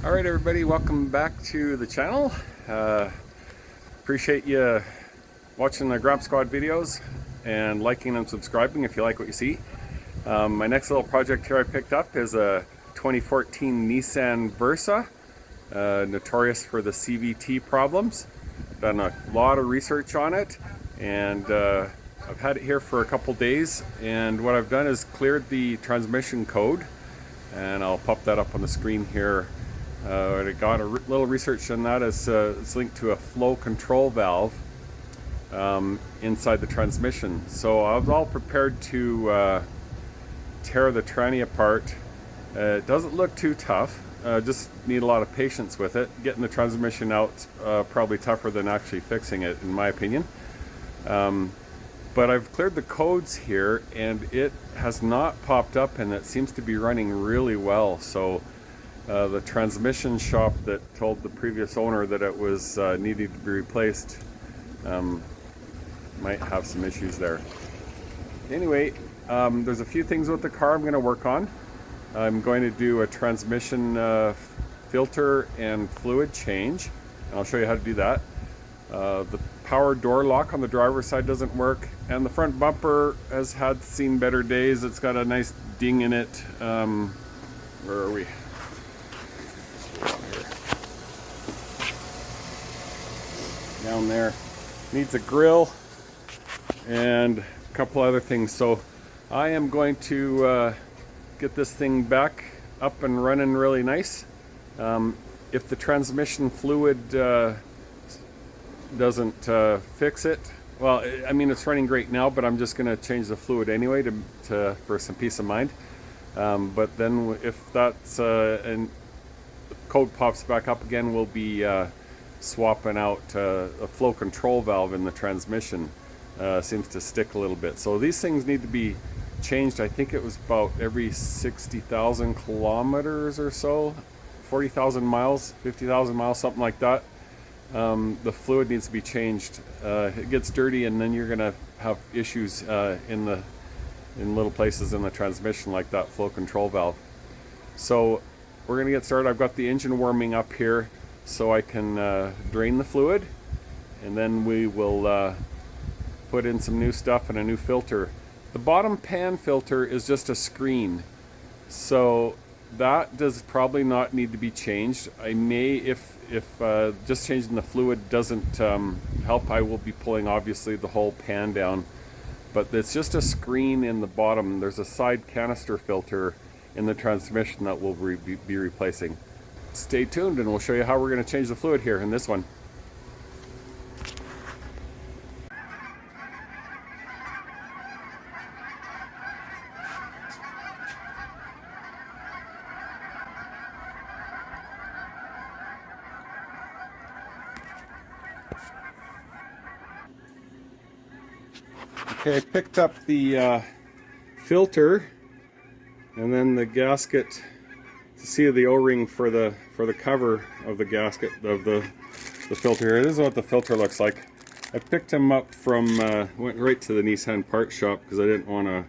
All right, everybody, welcome back to the channel. Appreciate you watching the Grab Squad videos and liking and subscribing if you like what you see. My next little project here I picked up is a 2014 Nissan Versa, notorious for the CVT problems. Done a lot of research on it, and I've had it here for a couple days, and what I've done is cleared the transmission code, and I'll pop that up on the screen here. I got a little research on that. It's linked to a flow control valve inside the transmission. So I was all prepared to tear the tranny apart. It doesn't look too tough. Just need a lot of patience with it. Getting the transmission out probably tougher than actually fixing it, in my opinion. But I've cleared the codes here, and it has not popped up, and it seems to be running really well. So the transmission shop that told the previous owner that it was needing to be replaced might have some issues there. Anyway, there's a few things with the car I'm going to work on. I'm going to do a transmission filter and fluid change. I'll show you how to do that. The power door lock on the driver's side doesn't work, and the front bumper has seen better days. It's got a nice ding in it. Where are we? Down there. Needs a grill and a couple other things. So I am going to get this thing back up and running really nice. If the transmission fluid doesn't fix it, well, I mean, it's running great now, but I'm just going to change the fluid anyway for some peace of mind. But then if that's and the code pops back up again, we'll be swapping out a flow control valve in the transmission. Seems to stick a little bit. So these things need to be changed. I think it was about every 60,000 kilometers or so, 40,000 miles, 50,000 miles, something like that. The fluid needs to be changed. It gets dirty, and then you're gonna have issues in little places in the transmission, like that flow control valve. So we're gonna get started. I've got the engine warming up here so I can drain the fluid, and then we will put in some new stuff and a new filter. The bottom pan filter is just a screen, so that does probably not need to be changed. I may, if just changing the fluid doesn't help, I will be pulling obviously the whole pan down, but it's just a screen in the bottom. There's a side canister filter in the transmission that we'll be replacing. Stay tuned, and we'll show you how we're going to change the fluid here in this one. Okay, I picked up the filter and then the gasket to see the O-ring for the cover of the gasket of the filter here. This is what the filter looks like. I picked them up from went right to the Nissan part shop because I didn't want to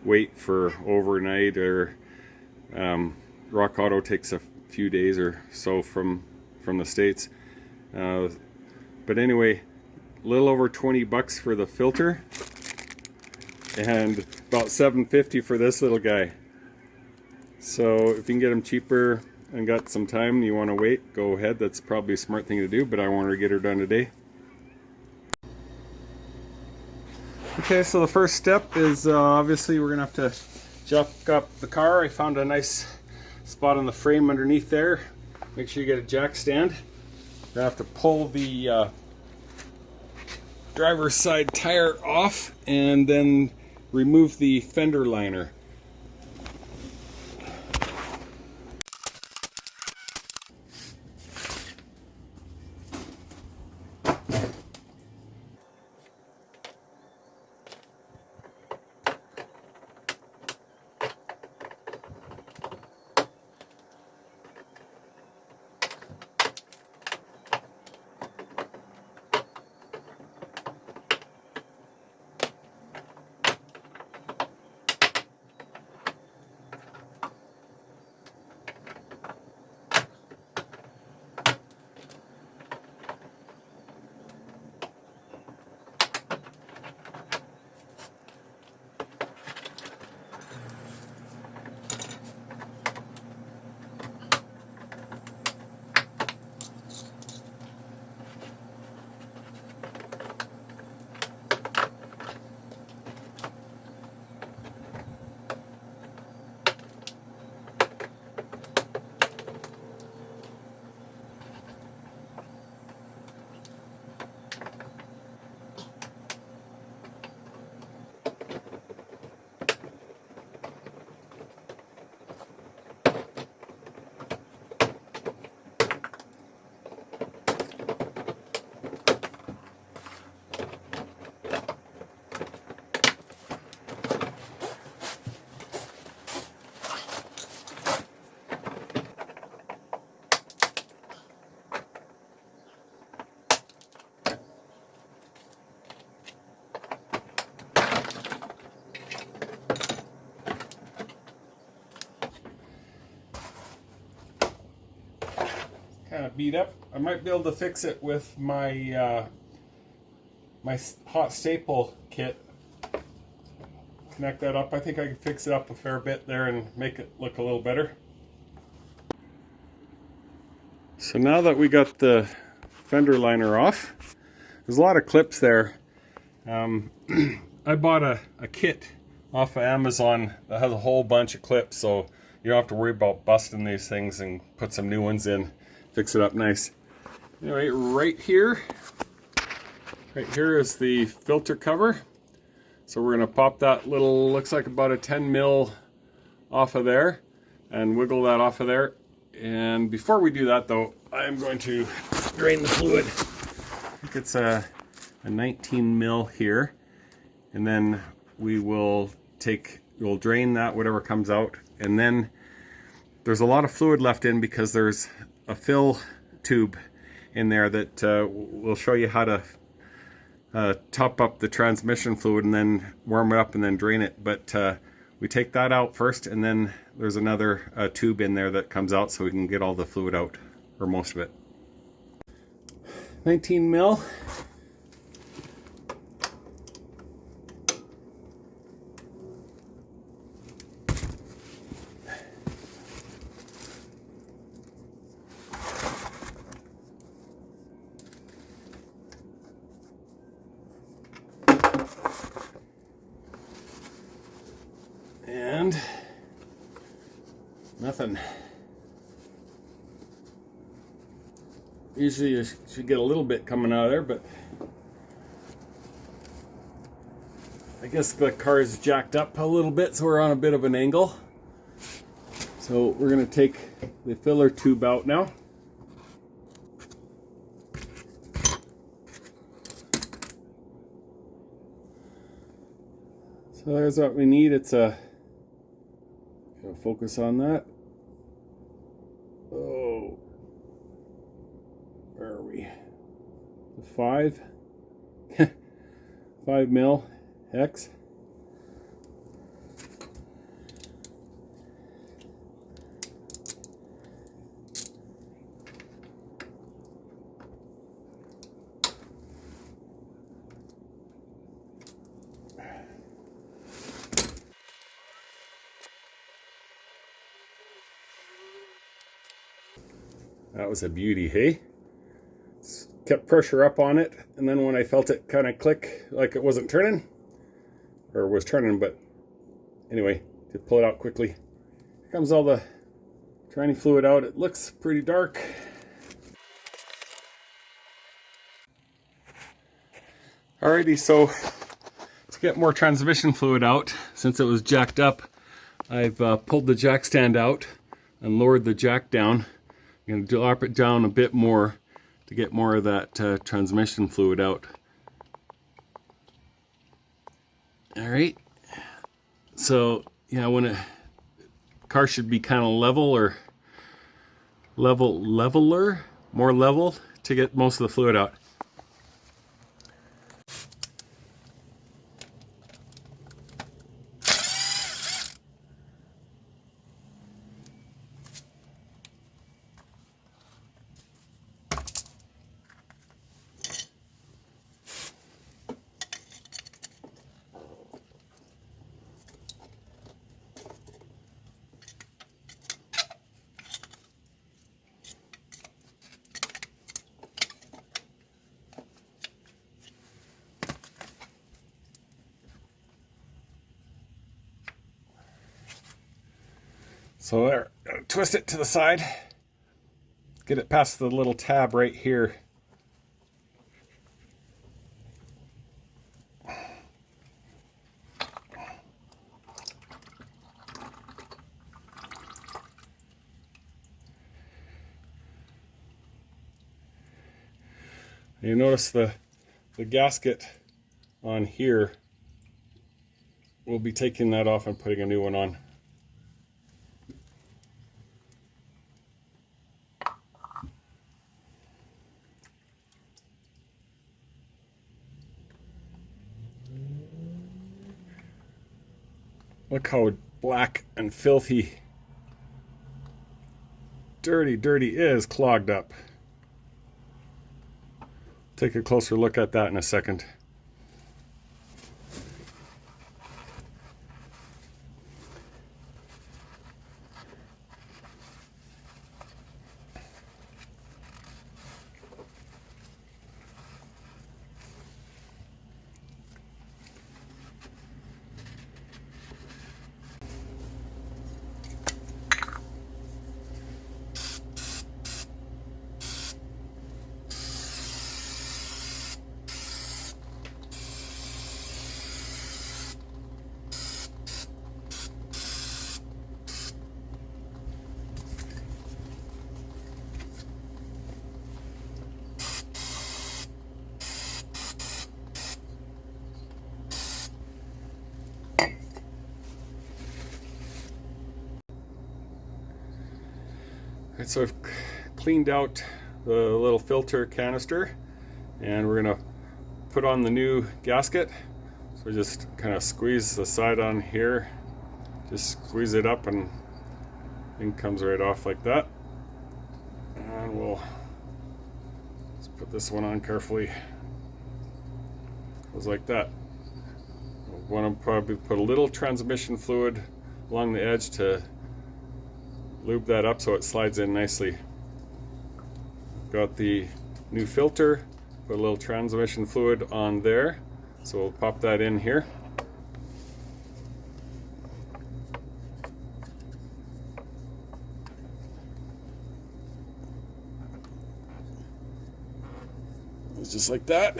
wait for overnight, or Rock Auto takes a few days or so from the States. But anyway, a little over 20 bucks for the filter, and about $7.50 for this little guy. So if you can get them cheaper and got some time, you want to wait, go ahead. That's probably a smart thing to do, but I wanted to get her done today. Okay, so the first step is obviously we're gonna have to jack up the car. I found a nice spot on the frame underneath there. Make sure you get a jack stand. We're gonna have to pull the driver's side tire off and then remove the fender liner. kind of beat up. I might be able to fix it with my my hot staple kit. Connect that up. I think I can fix it up a fair bit there and make it look a little better. So now that we got the fender liner off, there's a lot of clips there. I bought a kit off of Amazon that has a whole bunch of clips, so you don't have to worry about busting these things, and put some new ones in, fix it up nice. Anyway, right here is the filter cover. So we're going to pop that little, looks like about a 10 mil off of there, and wiggle that off of there. And before we do that though, I'm going to drain the fluid. I think it's a 19 mil here. And then we'll drain that, whatever comes out. And then there's a lot of fluid left in because there's a fill tube in there that will show you how to top up the transmission fluid and then warm it up and then drain it. But we take that out first, and then there's another tube in there that comes out so we can get all the fluid out, or most of it. 19 mil. And nothing. Usually you should get a little bit coming out of there, but I guess the car is jacked up a little bit, so we're on a bit of an angle. So we're going to take the filler tube out now. So there's what we need. It's a focus on that. Oh, where are we? The 5 mil hex. That was a beauty, hey? Kept pressure up on it, and then when I felt it kind of click, like it wasn't turning, or was turning, but anyway, to pull it out quickly. Here comes all the tranny fluid out. It looks pretty dark. Alrighty, so to get more transmission fluid out, since it was jacked up, I've pulled the jack stand out and lowered the jack down. I'm going to drop it down a bit more to get more of that transmission fluid out. Alright, so yeah, when a car should be kind of level, or more level, to get most of the fluid out. So there, twist it to the side, get it past the little tab right here. You notice the gasket on here, we'll be taking that off and putting a new one on. Look how black and filthy dirty is clogged up. Take a closer look at that in a second. Alright, so I've cleaned out the little filter canister, and we're gonna put on the new gasket. So just kind of squeeze the side on here, just squeeze it up, and thing comes right off like that. And we'll just put this one on carefully. Goes like that. We'll want to probably put a little transmission fluid along the edge to lube that up so it slides in nicely. Got the new filter, put a little transmission fluid on there, so we'll pop that in here. It's just like that.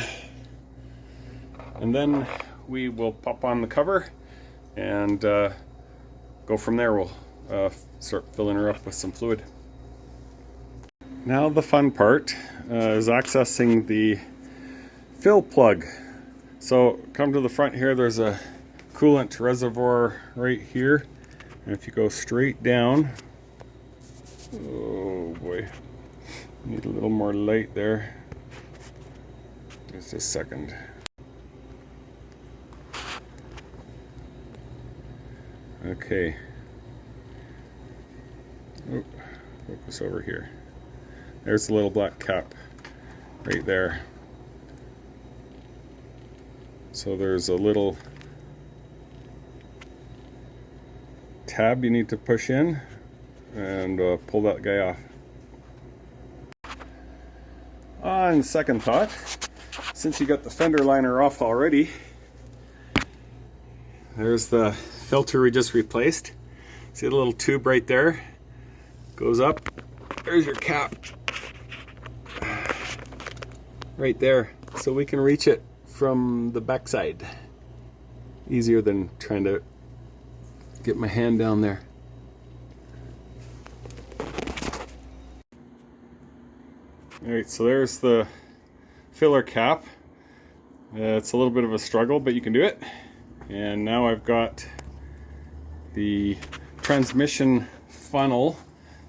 And then we will pop on the cover and go from there. We'll start filling her up with some fluid. Now the fun part is accessing the fill plug. So come to the front here, there's a coolant reservoir right here, and if you go straight down, oh boy, need a little more light there. Just a second. Okay. Oh, focus over here. There's the little black cap right there. So there's a little tab you need to push in and pull that guy off. On second thought, since you got the fender liner off already, there's the filter we just replaced. See the little tube right there? Goes up. There's your cap. Right there. So we can reach it from the backside. Easier than trying to get my hand down there. Alright, so there's the filler cap. It's a little bit of a struggle, but you can do it. And now I've got the transmission funnel.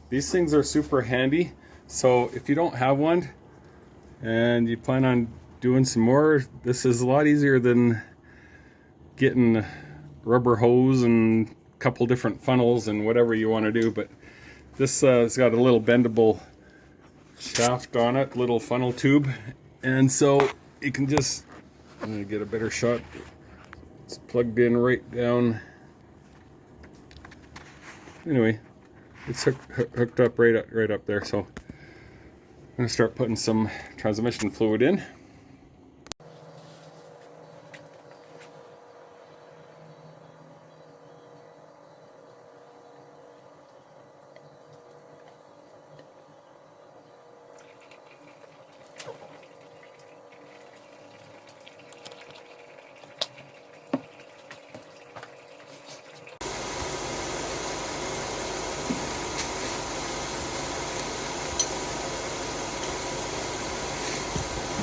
These things are super handy, so if you don't have one and you plan on doing some more, this is a lot easier than getting rubber hose and a couple different funnels and whatever you want to do. But this has got a little bendable shaft on it, little funnel tube, and so you can just, I'm going to get a better shot. It's plugged in right down. Anyway, it's hooked up right up there. So I'm going to start putting some transmission fluid in.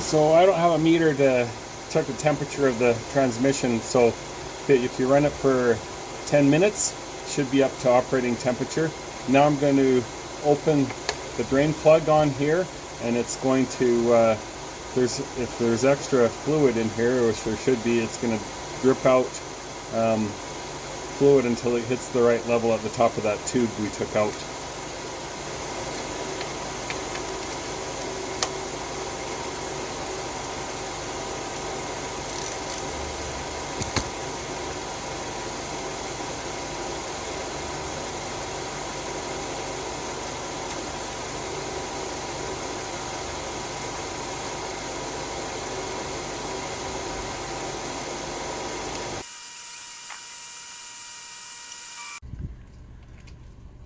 So I don't have a meter to check the temperature of the transmission, so if you run it for 10 minutes, it should be up to operating temperature. Now I'm going to open the drain plug on here, and it's going to, if there's extra fluid in here, which there should be, it's going to drip out fluid until it hits the right level at the top of that tube we took out.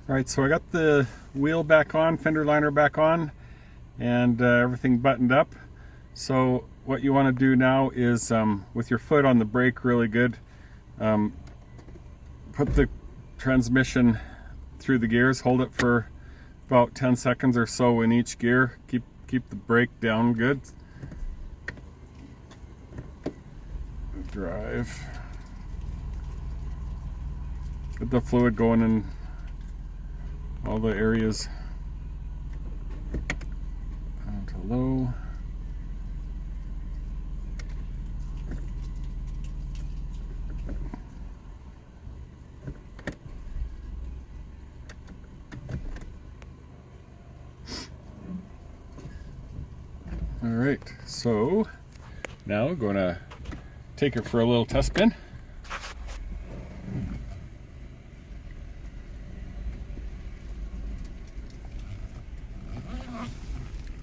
Alright, so I got the wheel back on, fender liner back on, and everything buttoned up. So what you want to do now is, with your foot on the brake really good, put the transmission through the gears, hold it for about 10 seconds or so in each gear. Keep the brake down good. Drive. Get the fluid going in all the areas. Down to low. All right, so now we're going to take it for a little test spin.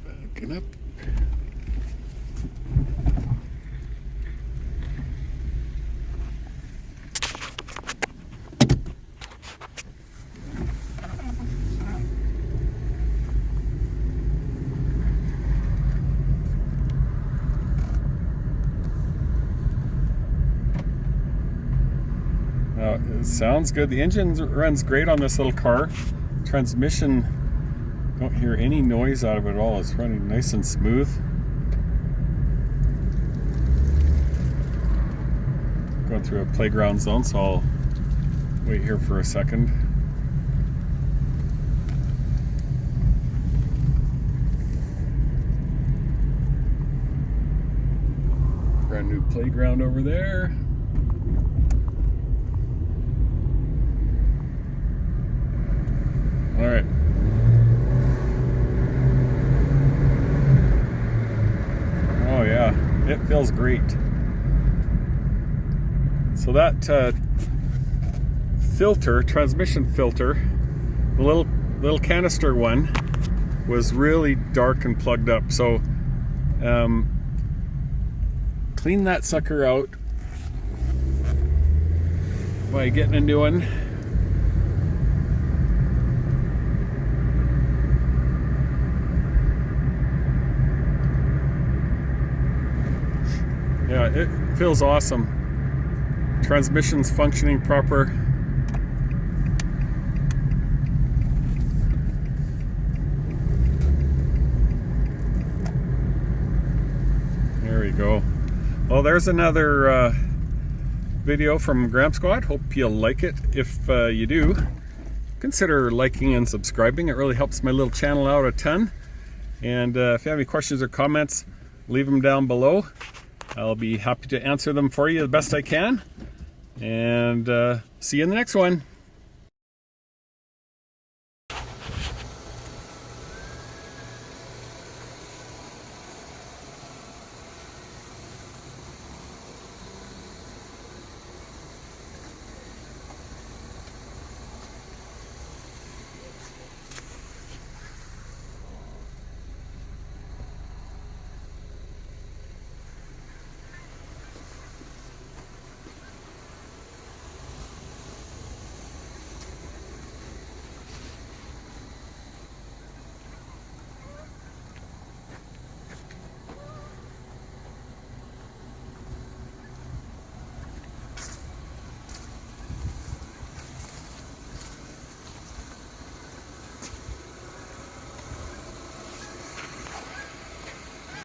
Backing up. It sounds good. The engine runs great on this little car. Transmission, don't hear any noise out of it at all. It's running nice and smooth. Going through a playground zone, so I'll wait here for a second. Brand new playground over there. All right. Oh yeah, it feels great. So that filter, transmission filter, the little canister one, was really dark and plugged up. So clean that sucker out by getting a new one. Yeah, it feels awesome. Transmission's functioning proper. There we go. Well, there's another video from Gram Squad. Hope you'll like it. If you do, consider liking and subscribing. It really helps my little channel out a ton. And if you have any questions or comments, leave them down below. I'll be happy to answer them for you the best I can. And see you in the next one.